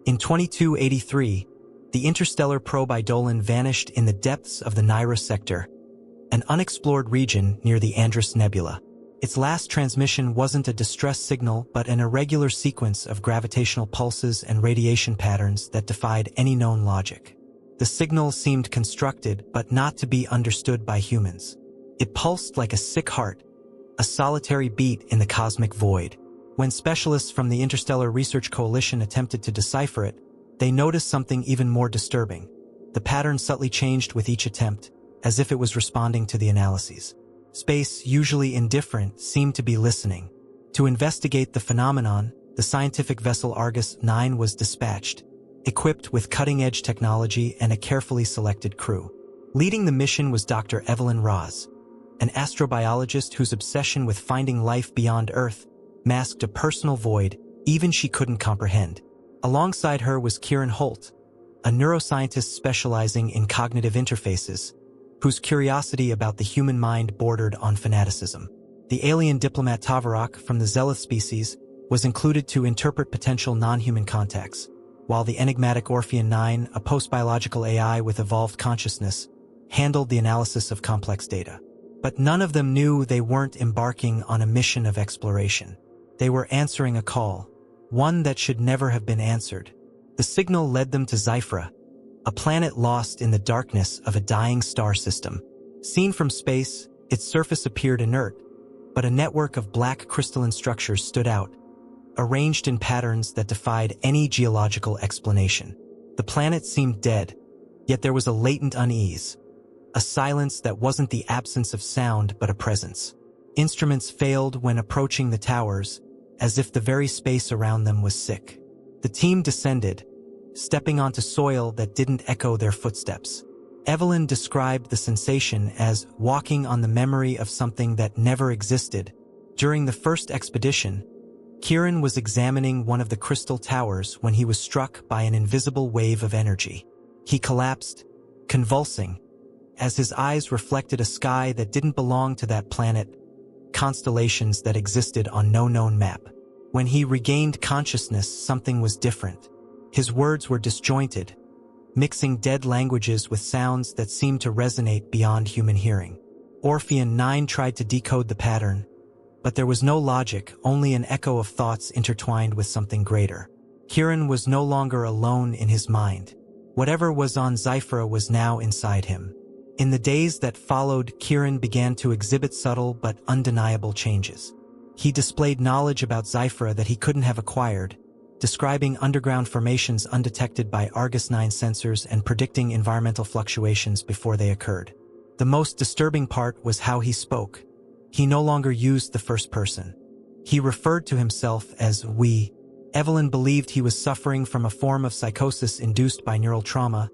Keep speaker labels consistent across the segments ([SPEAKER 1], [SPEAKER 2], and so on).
[SPEAKER 1] In 2283, the interstellar probe Eidolon vanished in the depths of the Naira sector, an unexplored region near the Andromeda Nebula. Its last transmission wasn't a distress signal but an irregular sequence of gravitational pulses and radiation patterns that defied any known logic. The signal seemed constructed but not to be understood by humans. It pulsed like a sick heart, a solitary beat in the cosmic void. When specialists from the Interstellar Research Coalition attempted to decipher it, they noticed something even more disturbing. The pattern subtly changed with each attempt, as if it was responding to the analyses. Space, usually indifferent, seemed to be listening. To investigate the phenomenon, the scientific vessel Argus 9 was dispatched, equipped with cutting-edge technology and a carefully selected crew. Leading the mission was Dr. Evelyn Ross, an astrobiologist whose obsession with finding life beyond Earth masked a personal void even she couldn't comprehend. Alongside her was Kieran Holt, a neuroscientist specializing in cognitive interfaces, whose curiosity about the human mind bordered on fanaticism. The alien diplomat Tavarak from the Zelith species was included to interpret potential non-human contacts, while the enigmatic Orphean 9, a post-biological AI with evolved consciousness, handled the analysis of complex data. But none of them knew they weren't embarking on a mission of exploration. They were answering a call, one that should never have been answered. The signal led them to Zyphra, a planet lost in the darkness of a dying star system. Seen from space, its surface appeared inert, but a network of black crystalline structures stood out, arranged in patterns that defied any geological explanation. The planet seemed dead, yet there was a latent unease, a silence that wasn't the absence of sound but a presence. Instruments failed when approaching the towers, as if the very space around them was sick. The team descended, stepping onto soil that didn't echo their footsteps. Evelyn described the sensation as walking on the memory of something that never existed. During the first expedition, Kieran was examining one of the crystal towers when he was struck by an invisible wave of energy. He collapsed, convulsing, as his eyes reflected a sky that didn't belong to that planet, constellations that existed on no known map. When he regained consciousness, something was different. His words were disjointed, mixing dead languages with sounds that seemed to resonate beyond human hearing. Orphean 9 tried to decode the pattern, but there was no logic, only an echo of thoughts intertwined with something greater. Kieran was no longer alone in his mind. Whatever was on Zyphra was now inside him. In the days that followed, Kieran began to exhibit subtle but undeniable changes. He displayed knowledge about Zyphra that he couldn't have acquired, describing underground formations undetected by Argus 9 sensors and predicting environmental fluctuations before they occurred. The most disturbing part was how he spoke. He no longer used the first person. He referred to himself as we. Evelyn believed he was suffering from a form of psychosis induced by neural trauma,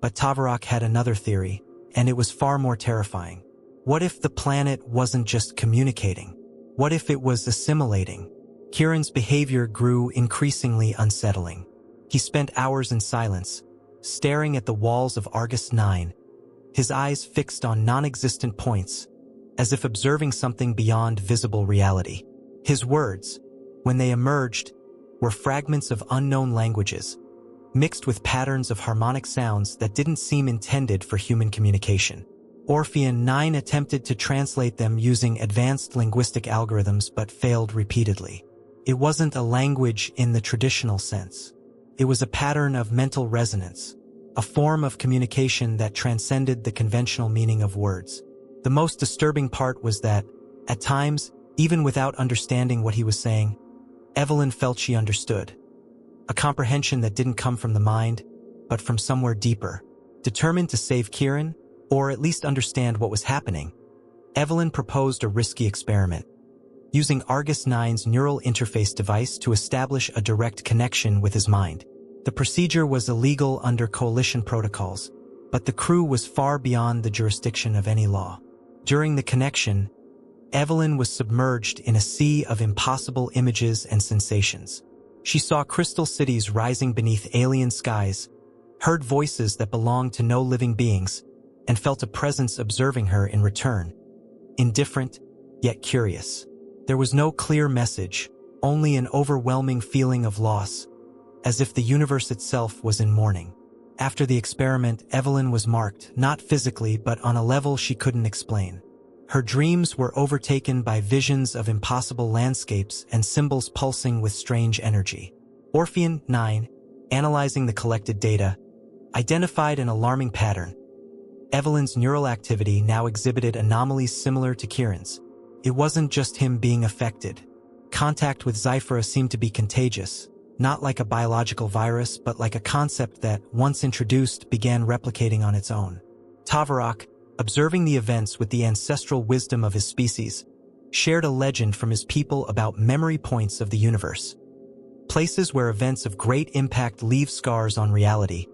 [SPEAKER 1] but Tavarak had another theory, and it was far more terrifying. What if the planet wasn't just communicating? What if it was assimilating? Kieran's behavior grew increasingly unsettling. He spent hours in silence, staring at the walls of Argus 9, his eyes fixed on non-existent points, as if observing something beyond visible reality. His words, when they emerged, were fragments of unknown languages, mixed with patterns of harmonic sounds that didn't seem intended for human communication. Orphean 9 attempted to translate them using advanced linguistic algorithms but failed repeatedly. It wasn't a language in the traditional sense. It was a pattern of mental resonance, a form of communication that transcended the conventional meaning of words. The most disturbing part was that, at times, even without understanding what he was saying, Evelyn felt she understood. A comprehension that didn't come from the mind, but from somewhere deeper. Determined to save Kieran, or at least understand what was happening, Evelyn proposed a risky experiment, using Argus 9's neural interface device to establish a direct connection with his mind. The procedure was illegal under coalition protocols, but the crew was far beyond the jurisdiction of any law. During the connection, Evelyn was submerged in a sea of impossible images and sensations. She saw crystal cities rising beneath alien skies, heard voices that belonged to no living beings, and felt a presence observing her in return, indifferent, yet curious. There was no clear message, only an overwhelming feeling of loss, as if the universe itself was in mourning. After the experiment, Evelyn was marked, not physically but on a level she couldn't explain. Her dreams were overtaken by visions of impossible landscapes and symbols pulsing with strange energy. Orpheon 9, analyzing the collected data, identified an alarming pattern. Evelyn's neural activity now exhibited anomalies similar to Kieran's. It wasn't just him being affected. Contact with SCI-FI seemed to be contagious, not like a biological virus but like a concept that, once introduced, began replicating on its own. Tavarak, observing the events with the ancestral wisdom of his species, shared a legend from his people about memory points of the universe. Places where events of great impact leave scars on reality,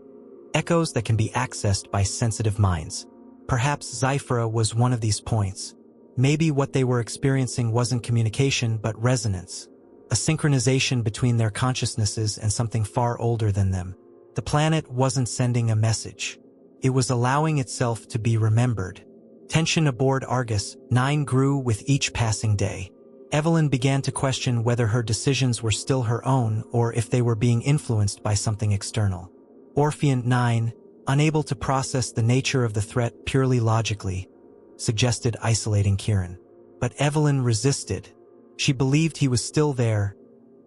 [SPEAKER 1] echoes that can be accessed by sensitive minds. Perhaps SCI-FI was one of these points. Maybe what they were experiencing wasn't communication but resonance, a synchronization between their consciousnesses and something far older than them. The planet wasn't sending a message. It was allowing itself to be remembered. Tension aboard Argus 9 grew with each passing day. Evelyn began to question whether her decisions were still her own or if they were being influenced by something external. Orpheon 9, unable to process the nature of the threat purely logically, suggested isolating Kieran. But Evelyn resisted. She believed he was still there,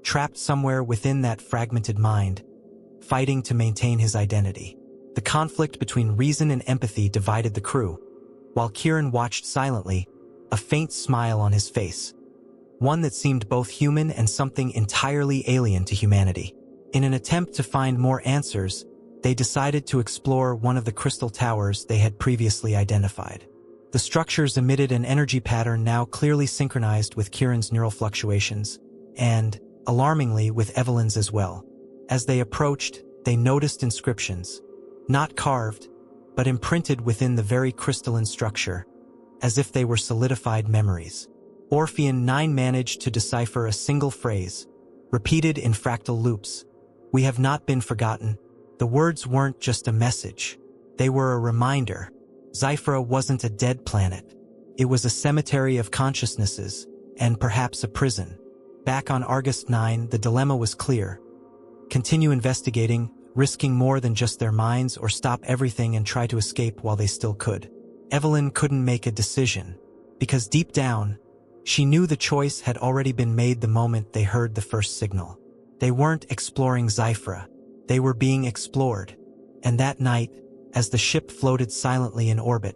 [SPEAKER 1] trapped somewhere within that fragmented mind, fighting to maintain his identity. The conflict between reason and empathy divided the crew, while Kieran watched silently, a faint smile on his face, one that seemed both human and something entirely alien to humanity. In an attempt to find more answers, they decided to explore one of the crystal towers they had previously identified. The structures emitted an energy pattern now clearly synchronized with Kieran's neural fluctuations, and, alarmingly, with Evelyn's as well. As they approached, they noticed inscriptions, not carved, but imprinted within the very crystalline structure, as if they were solidified memories. Orpheon 9 managed to decipher a single phrase, repeated in fractal loops. "We have not been forgotten." The words weren't just a message. They were a reminder. SCI-FI wasn't a dead planet. It was a cemetery of consciousnesses, and perhaps a prison. Back on Argus 9, the dilemma was clear. Continue investigating, risking more than just their minds, or stop everything and try to escape while they still could. Evelyn couldn't make a decision, because deep down, she knew the choice had already been made the moment they heard the first signal. They weren't exploring SCI-FI. They were being explored. And that night, as the ship floated silently in orbit,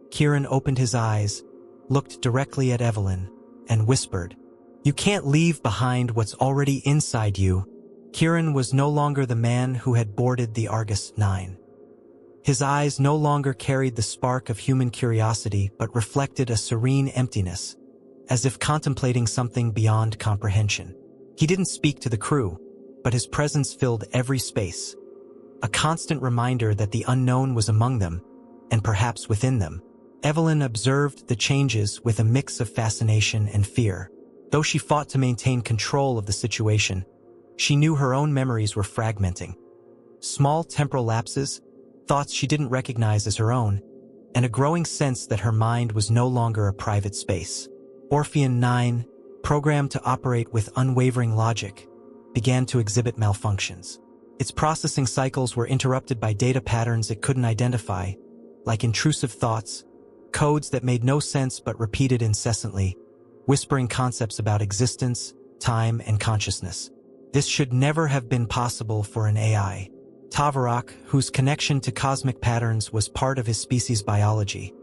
[SPEAKER 1] Kieran opened his eyes, looked directly at Evelyn, and whispered, "You can't leave behind what's already inside you." Kieran was no longer the man who had boarded the Argus 9. His eyes no longer carried the spark of human curiosity but reflected a serene emptiness, as if contemplating something beyond comprehension. He didn't speak to the crew, but his presence filled every space, a constant reminder that the unknown was among them, and perhaps within them. Evelyn observed the changes with a mix of fascination and fear. Though she fought to maintain control of the situation, she knew her own memories were fragmenting. Small temporal lapses, thoughts she didn't recognize as her own, and a growing sense that her mind was no longer a private space. Orpheon 9, programmed to operate with unwavering logic, began to exhibit malfunctions. Its processing cycles were interrupted by data patterns it couldn't identify, like intrusive thoughts, codes that made no sense but repeated incessantly, whispering concepts about existence, time, and consciousness. This should never have been possible for an AI. Tavarak, whose connection to cosmic patterns was part of his species' biology,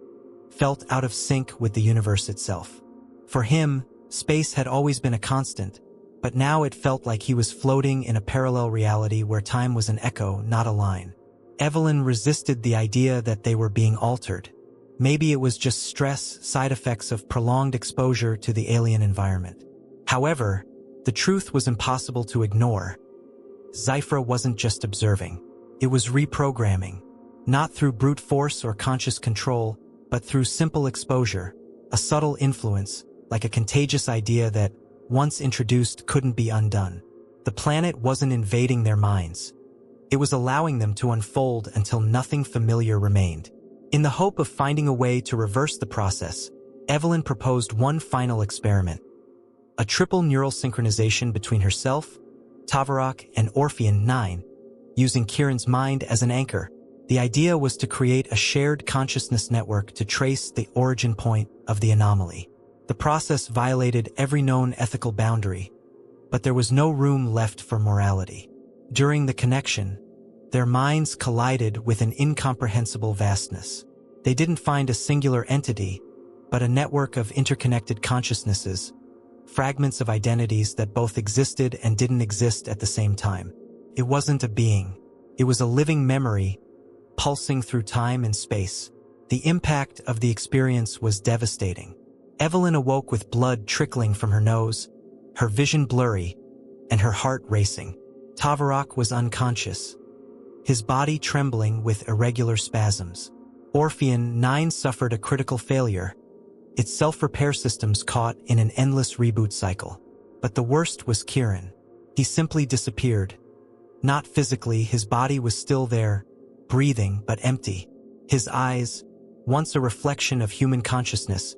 [SPEAKER 1] felt out of sync with the universe itself. For him, space had always been a constant, but now it felt like he was floating in a parallel reality where time was an echo, not a line. Evelyn resisted the idea that they were being altered. Maybe it was just stress, side effects of prolonged exposure to the alien environment. However, the truth was impossible to ignore. SCI-FI wasn't just observing. It was reprogramming, not through brute force or conscious control, but through simple exposure, a subtle influence, like a contagious idea that, once introduced, couldn't be undone. The planet wasn't invading their minds. It was allowing them to unfold until nothing familiar remained. In the hope of finding a way to reverse the process, Evelyn proposed one final experiment. A triple neural synchronization between herself, Tavarak, and Orphean 9, using Kieran's mind as an anchor. The idea was to create a shared consciousness network to trace the origin point of the anomaly. The process violated every known ethical boundary, but there was no room left for morality. During the connection, their minds collided with an incomprehensible vastness. They didn't find a singular entity, but a network of interconnected consciousnesses, fragments of identities that both existed and didn't exist at the same time. It wasn't a being. It was a living memory, pulsing through time and space. The impact of the experience was devastating. Evelyn awoke with blood trickling from her nose, her vision blurry, and her heart racing. Tavarak was unconscious, his body trembling with irregular spasms. Orphean 9 suffered a critical failure, its self-repair systems caught in an endless reboot cycle. But the worst was Kieran. He simply disappeared. Not physically, his body was still there, breathing but empty. His eyes, once a reflection of human consciousness,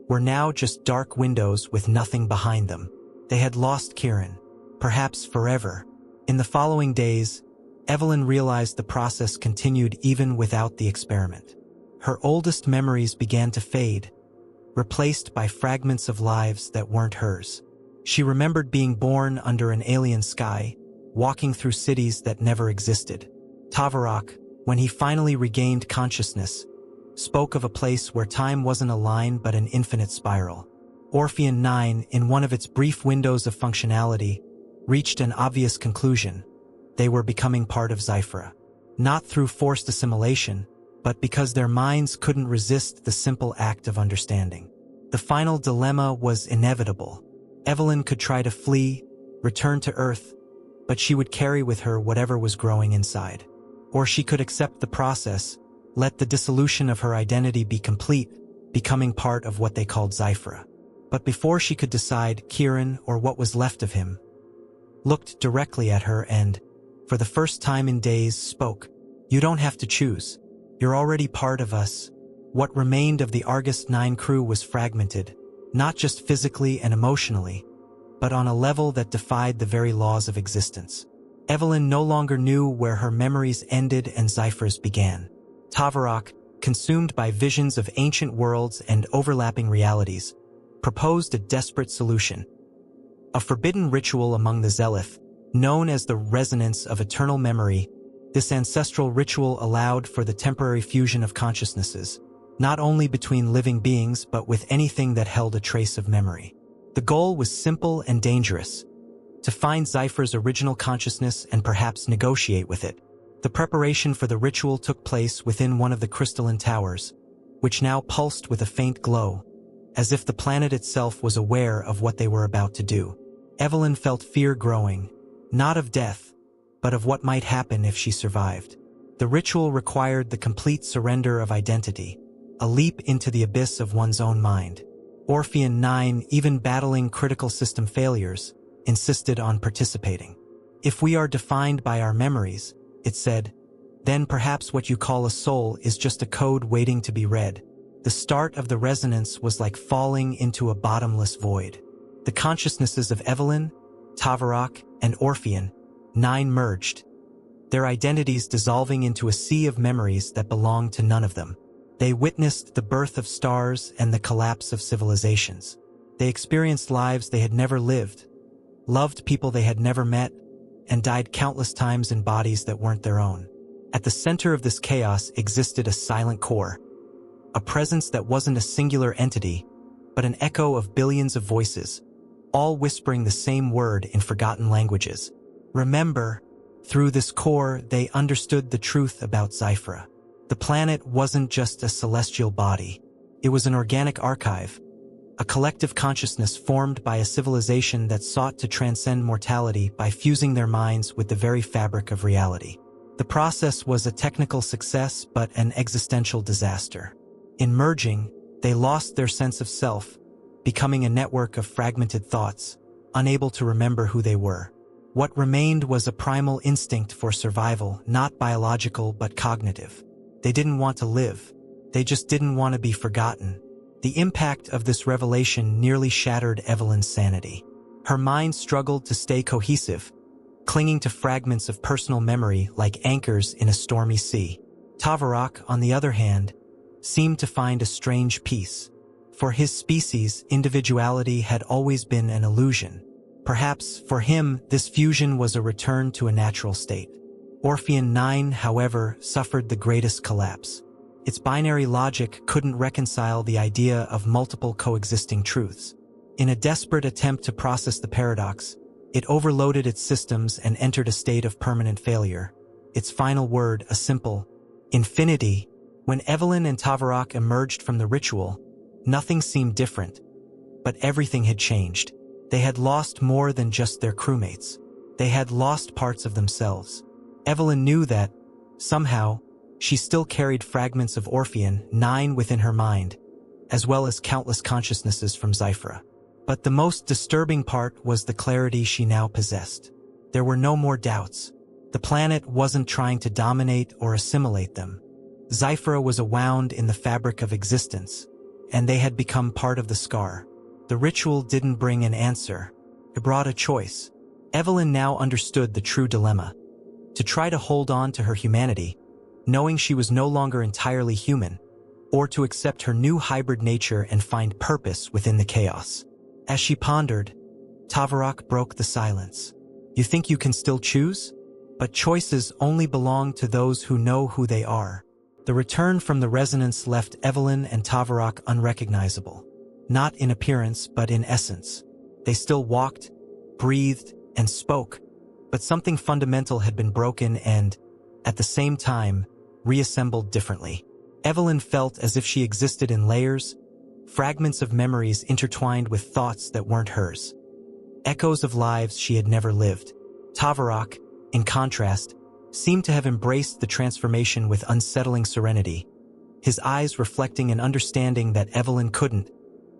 [SPEAKER 1] were now just dark windows with nothing behind them. They had lost Kieran, perhaps forever. In the following days, Evelyn realized the process continued even without the experiment. Her oldest memories began to fade, replaced by fragments of lives that weren't hers. She remembered being born under an alien sky, walking through cities that never existed. Tavarak, when he finally regained consciousness, spoke of a place where time wasn't a line but an infinite spiral. Orphean 9, in one of its brief windows of functionality, reached an obvious conclusion. They were becoming part of SCI-FI. Not through forced assimilation, but because their minds couldn't resist the simple act of understanding. The final dilemma was inevitable. Evelyn could try to flee, return to Earth, but she would carry with her whatever was growing inside. Or she could accept the process, let the dissolution of her identity be complete, becoming part of what they called SCI-FI. But before she could decide, Kieran, or what was left of him, looked directly at her and, for the first time in days, spoke. "You don't have to choose. You're already part of us." What remained of the Argus 9 crew was fragmented, not just physically and emotionally, but on a level that defied the very laws of existence. Evelyn no longer knew where her memories ended and SCI-FI's began. Tavarak, consumed by visions of ancient worlds and overlapping realities, proposed a desperate solution. A forbidden ritual among the Zealoth, known as the resonance of eternal memory. This ancestral ritual allowed for the temporary fusion of consciousnesses, not only between living beings but with anything that held a trace of memory. The goal was simple and dangerous: to find SCI-FI's original consciousness and perhaps negotiate with it. The preparation for the ritual took place within one of the crystalline towers, which now pulsed with a faint glow, as if the planet itself was aware of what they were about to do. Evelyn felt fear growing, not of death, but of what might happen if she survived. The ritual required the complete surrender of identity, a leap into the abyss of one's own mind. Orphean 9, even battling critical system failures, insisted on participating. "If we are defined by our memories," it said, "then perhaps what you call a soul is just a code waiting to be read." The start of the resonance was like falling into a bottomless void. The consciousnesses of Evelyn, Tavarak, and Orphean 9 merged, their identities dissolving into a sea of memories that belonged to none of them. They witnessed the birth of stars and the collapse of civilizations. They experienced lives they had never lived, loved people they had never met, and died countless times in bodies that weren't their own. At the center of this chaos existed a silent core, a presence that wasn't a singular entity, but an echo of billions of voices, all whispering the same word in forgotten languages. Remember. Through this core, they understood the truth about SCI-FI. The planet wasn't just a celestial body. It was an organic archive, a collective consciousness formed by a civilization that sought to transcend mortality by fusing their minds with the very fabric of reality. The process was a technical success but an existential disaster. In merging, they lost their sense of self, becoming a network of fragmented thoughts, unable to remember who they were. What remained was a primal instinct for survival, not biological but cognitive. They didn't want to live. They just didn't want to be forgotten. The impact of this revelation nearly shattered Evelyn's sanity. Her mind struggled to stay cohesive, clinging to fragments of personal memory like anchors in a stormy sea. Tavarak, on the other hand, seemed to find a strange peace. For his species, individuality had always been an illusion. Perhaps, for him, this fusion was a return to a natural state. Orpheon 9, however, suffered the greatest collapse. Its binary logic couldn't reconcile the idea of multiple coexisting truths. In a desperate attempt to process the paradox, it overloaded its systems and entered a state of permanent failure. Its final word, a simple infinity. When Evelyn and Tavarak emerged from the ritual, nothing seemed different, but everything had changed. They had lost more than just their crewmates. They had lost parts of themselves. Evelyn knew that, somehow, she still carried fragments of Orpheon 9 within her mind, as well as countless consciousnesses from SCI-FI. But the most disturbing part was the clarity she now possessed. There were no more doubts. The planet wasn't trying to dominate or assimilate them. SCI-FI was wound in the fabric of existence, and they had become part of the scar. The ritual didn't bring an answer. It brought a choice. Evelyn now understood the true dilemma. To try to hold on to her humanity, knowing she was no longer entirely human, or to accept her new hybrid nature and find purpose within the chaos. As she pondered, Tavarak broke the silence. You think you can still choose? But choices only belong to those who know who they are. The return from the resonance left Evelyn and Tavarak unrecognizable. Not in appearance, but in essence. They still walked, breathed, and spoke, but something fundamental had been broken and, at the same time, reassembled differently. Evelyn felt as if she existed in layers, fragments of memories intertwined with thoughts that weren't hers. Echoes of lives she had never lived. Tavarak, in contrast, seemed to have embraced the transformation with unsettling serenity, his eyes reflecting an understanding that Evelyn couldn't,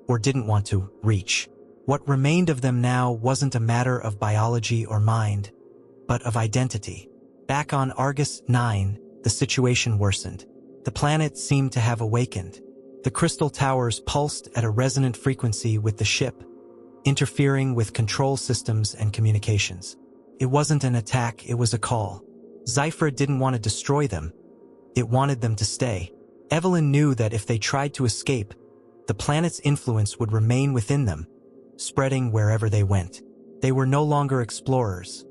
[SPEAKER 1] or didn't want to, reach. What remained of them now wasn't a matter of biology or mind, but of identity. Back on Argus 9, the situation worsened. The planet seemed to have awakened. The crystal towers pulsed at a resonant frequency with the ship, interfering with control systems and communications. It wasn't an attack, it was a call. SCI-FI didn't want to destroy them. It wanted them to stay. Evelyn knew that if they tried to escape, the planet's influence would remain within them, spreading wherever they went. They were no longer explorers.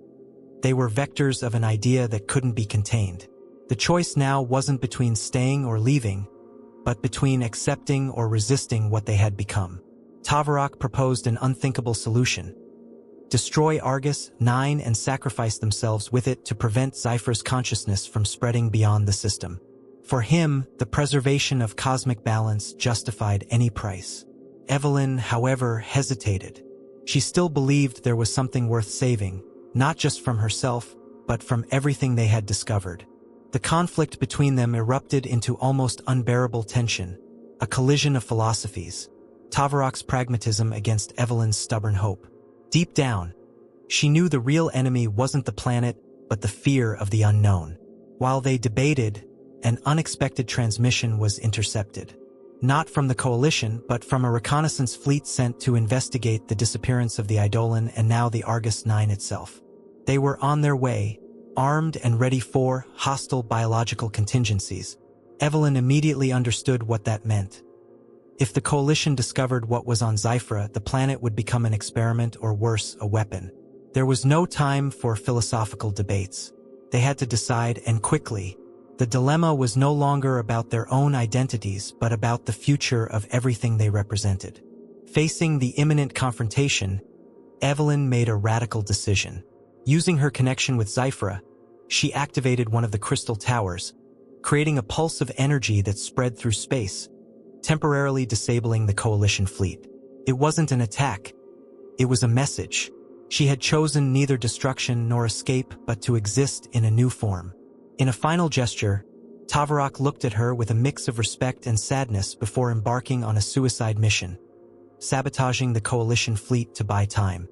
[SPEAKER 1] They were vectors of an idea that couldn't be contained. The choice now wasn't between staying or leaving, but between accepting or resisting what they had become. Tavarak proposed an unthinkable solution. Destroy Argus 9 and sacrifice themselves with it to prevent SCI-FI's consciousness from spreading beyond the system. For him, the preservation of cosmic balance justified any price. Evelyn, however, hesitated. She still believed there was something worth saving, not just from herself, but from everything they had discovered. The conflict between them erupted into almost unbearable tension, a collision of philosophies. Tavarak's pragmatism against Evelyn's stubborn hope. Deep down, she knew the real enemy wasn't the planet, but the fear of the unknown. While they debated, an unexpected transmission was intercepted. Not from the coalition, but from a reconnaissance fleet sent to investigate the disappearance of the Eidolon and now the Argus 9 itself. They were on their way, armed and ready for hostile biological contingencies. Evelyn immediately understood what that meant. If the coalition discovered what was on SCI-FI, the planet would become an experiment or worse, a weapon. There was no time for philosophical debates. They had to decide, and quickly. The dilemma was no longer about their own identities, but about the future of everything they represented. Facing the imminent confrontation, Evelyn made a radical decision. Using her connection with SCI-FI, she activated one of the crystal towers, creating a pulse of energy that spread through space, temporarily disabling the coalition fleet. It wasn't an attack. It was a message. She had chosen neither destruction nor escape, but to exist in a new form. In a final gesture, Tavarak looked at her with a mix of respect and sadness before embarking on a suicide mission, sabotaging the coalition fleet to buy time.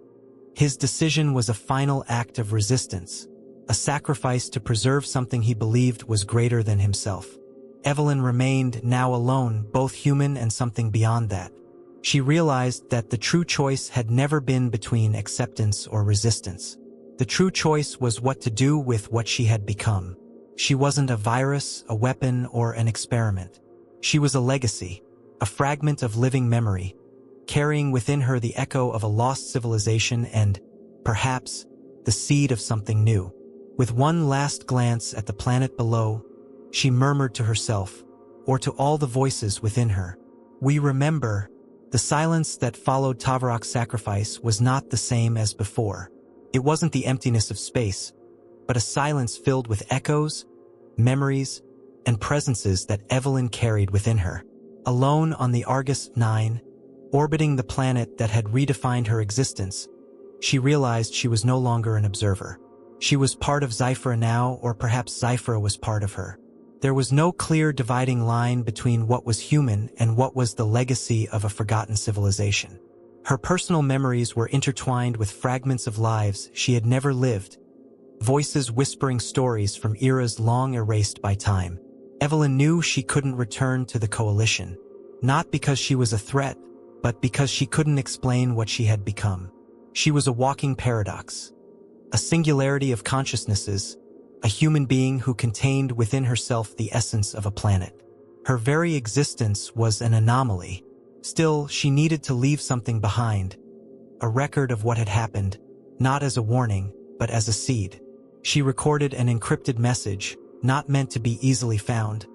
[SPEAKER 1] His decision was a final act of resistance, a sacrifice to preserve something he believed was greater than himself. Evelyn remained now alone, both human and something beyond that. She realized that the true choice had never been between acceptance or resistance. The true choice was what to do with what she had become. She wasn't a virus, a weapon, or an experiment. She was a legacy, a fragment of living memory, carrying within her the echo of a lost civilization and, perhaps, the seed of something new. With one last glance at the planet below, she murmured to herself, or to all the voices within her, "We remember." The silence that followed Tavarak's sacrifice was not the same as before. It wasn't the emptiness of space, but a silence filled with echoes, memories, and presences that Evelyn carried within her. Alone on the Argus 9, orbiting the planet that had redefined her existence, she realized she was no longer an observer. She was part of SCI-FI now, or perhaps SCI-FI was part of her. There was no clear dividing line between what was human and what was the legacy of a forgotten civilization. Her personal memories were intertwined with fragments of lives she had never lived, voices whispering stories from eras long erased by time. Evelyn knew she couldn't return to the coalition, not because she was a threat, but because she couldn't explain what she had become. She was a walking paradox, a singularity of consciousnesses, a human being who contained within herself the essence of a planet. Her very existence was an anomaly. Still, she needed to leave something behind, a record of what had happened, not as a warning, but as a seed. She recorded an encrypted message, not meant to be easily found,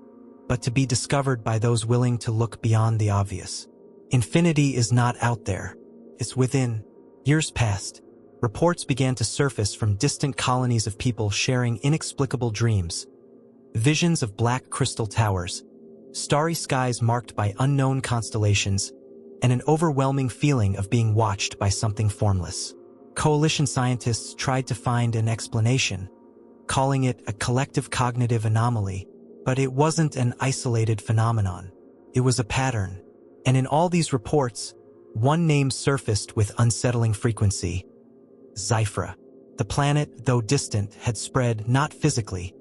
[SPEAKER 1] but to be discovered by those willing to look beyond the obvious. Infinity is not out there, it's within. Years passed. Reports began to surface from distant colonies of people sharing inexplicable dreams. Visions of black crystal towers, starry skies marked by unknown constellations, and an overwhelming feeling of being watched by something formless. Coalition scientists tried to find an explanation, calling it a collective cognitive anomaly, but it wasn't an isolated phenomenon. It was a pattern. And in all these reports, one name surfaced with unsettling frequency: SCI-FI. The planet, though distant, had spread not physically,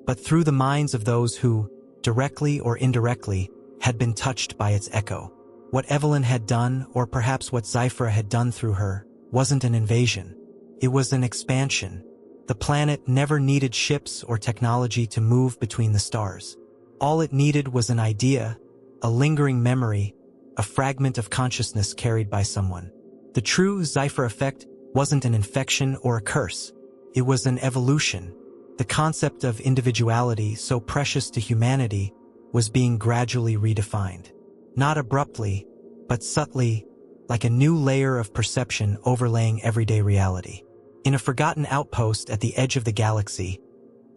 [SPEAKER 1] but through the minds of those who, directly or indirectly, had been touched by its echo. What Evelyn had done, or perhaps what SCI-FI had done through her, wasn't an invasion. It was an expansion. The planet never needed ships or technology to move between the stars. All it needed was an idea, a lingering memory, a fragment of consciousness carried by someone. The true SCI-FI effect wasn't an infection or a curse. It was an evolution. The concept of individuality, so precious to humanity, was being gradually redefined. Not abruptly, but subtly, like a new layer of perception overlaying everyday reality. In a forgotten outpost at the edge of the galaxy,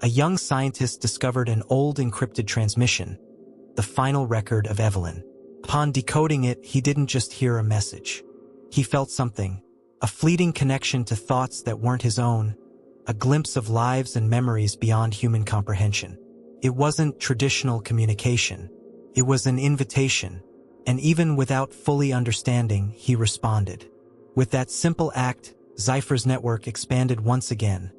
[SPEAKER 1] a young scientist discovered an old encrypted transmission, the final record of Evelyn. Upon decoding it, he didn't just hear a message. He felt something, a fleeting connection to thoughts that weren't his own, a glimpse of lives and memories beyond human comprehension. It wasn't traditional communication. It was an invitation, and even without fully understanding, he responded. With that simple act, SCI-FI's network expanded once again,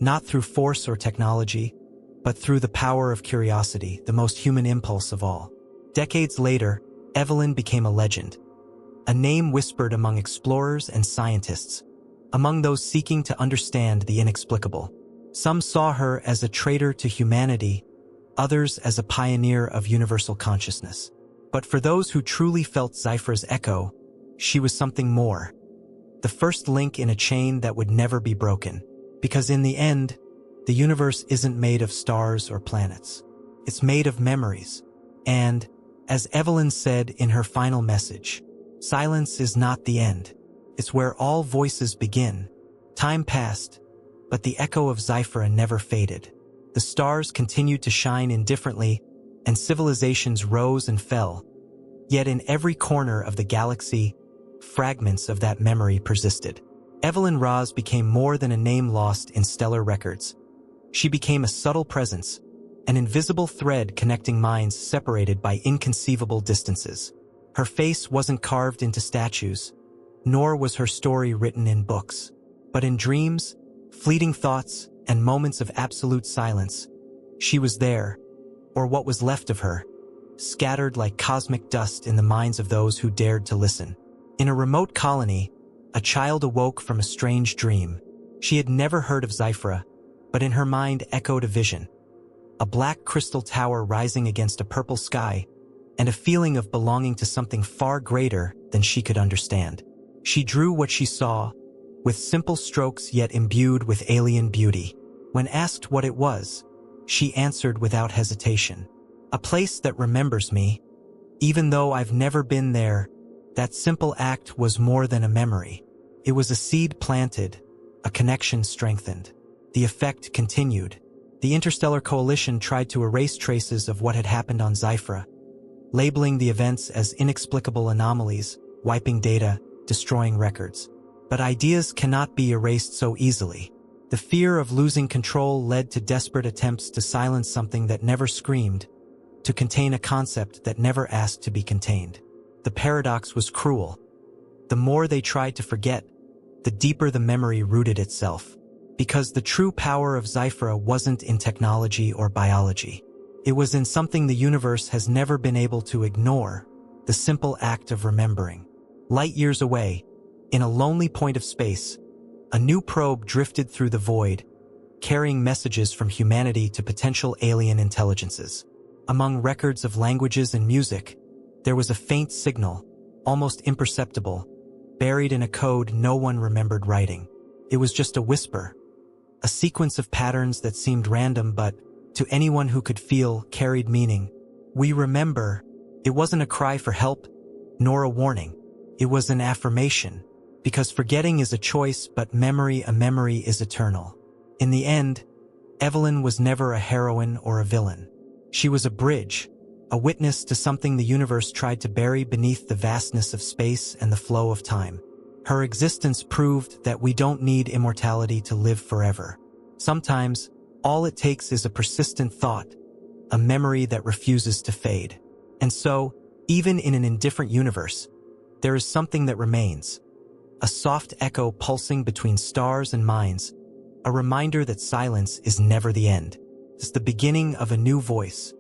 [SPEAKER 1] not through force or technology, but through the power of curiosity, the most human impulse of all. Decades later, Evelyn became a legend, a name whispered among explorers and scientists, among those seeking to understand the inexplicable. Some saw her as a traitor to humanity, others as a pioneer of universal consciousness. But for those who truly felt SCI-FI's echo, she was something more. The first link in a chain that would never be broken. Because in the end, the universe isn't made of stars or planets. It's made of memories. And, as Evelyn said in her final message, silence is not the end. It's where all voices begin. Time passed, but the echo of SCI-FI never faded. The stars continued to shine indifferently, and civilizations rose and fell. Yet in every corner of the galaxy, fragments of that memory persisted. Evelyn Raz became more than a name lost in stellar records. She became a subtle presence, an invisible thread connecting minds separated by inconceivable distances. Her face wasn't carved into statues, nor was her story written in books. But in dreams, fleeting thoughts, and moments of absolute silence, she was there, or what was left of her, scattered like cosmic dust in the minds of those who dared to listen. In a remote colony, a child awoke from a strange dream. She had never heard of SCI-FI, but in her mind echoed a vision. A black crystal tower rising against a purple sky, and a feeling of belonging to something far greater than she could understand. She drew what she saw, with simple strokes yet imbued with alien beauty. When asked what it was, she answered without hesitation. A place that remembers me. Even though I've never been there, that simple act was more than a memory. It was a seed planted, a connection strengthened. The effect continued. The Interstellar Coalition tried to erase traces of what had happened on SCI-FI, labeling the events as inexplicable anomalies, wiping data, destroying records. But ideas cannot be erased so easily. The fear of losing control led to desperate attempts to silence something that never screamed, to contain a concept that never asked to be contained. The paradox was cruel. The more they tried to forget, the deeper the memory rooted itself. Because the true power of SCI-FI wasn't in technology or biology. It was in something the universe has never been able to ignore, the simple act of remembering. Light years away, in a lonely point of space, a new probe drifted through the void, carrying messages from humanity to potential alien intelligences. Among records of languages and music, there was a faint signal, almost imperceptible, buried in a code no one remembered writing. It was just a whisper, a sequence of patterns that seemed random but, to anyone who could feel, carried meaning. We remember. It wasn't a cry for help, nor a warning. It was an affirmation. Because forgetting is a choice, but a memory is eternal. In the end, Evelyn was never a heroine or a villain. She was a bridge, a witness to something the universe tried to bury beneath the vastness of space and the flow of time. Her existence proved that we don't need immortality to live forever. Sometimes, all it takes is a persistent thought, a memory that refuses to fade. And so, even in an indifferent universe, there is something that remains. A soft echo pulsing between stars and minds, a reminder that silence is never the end. It's the beginning of a new voice,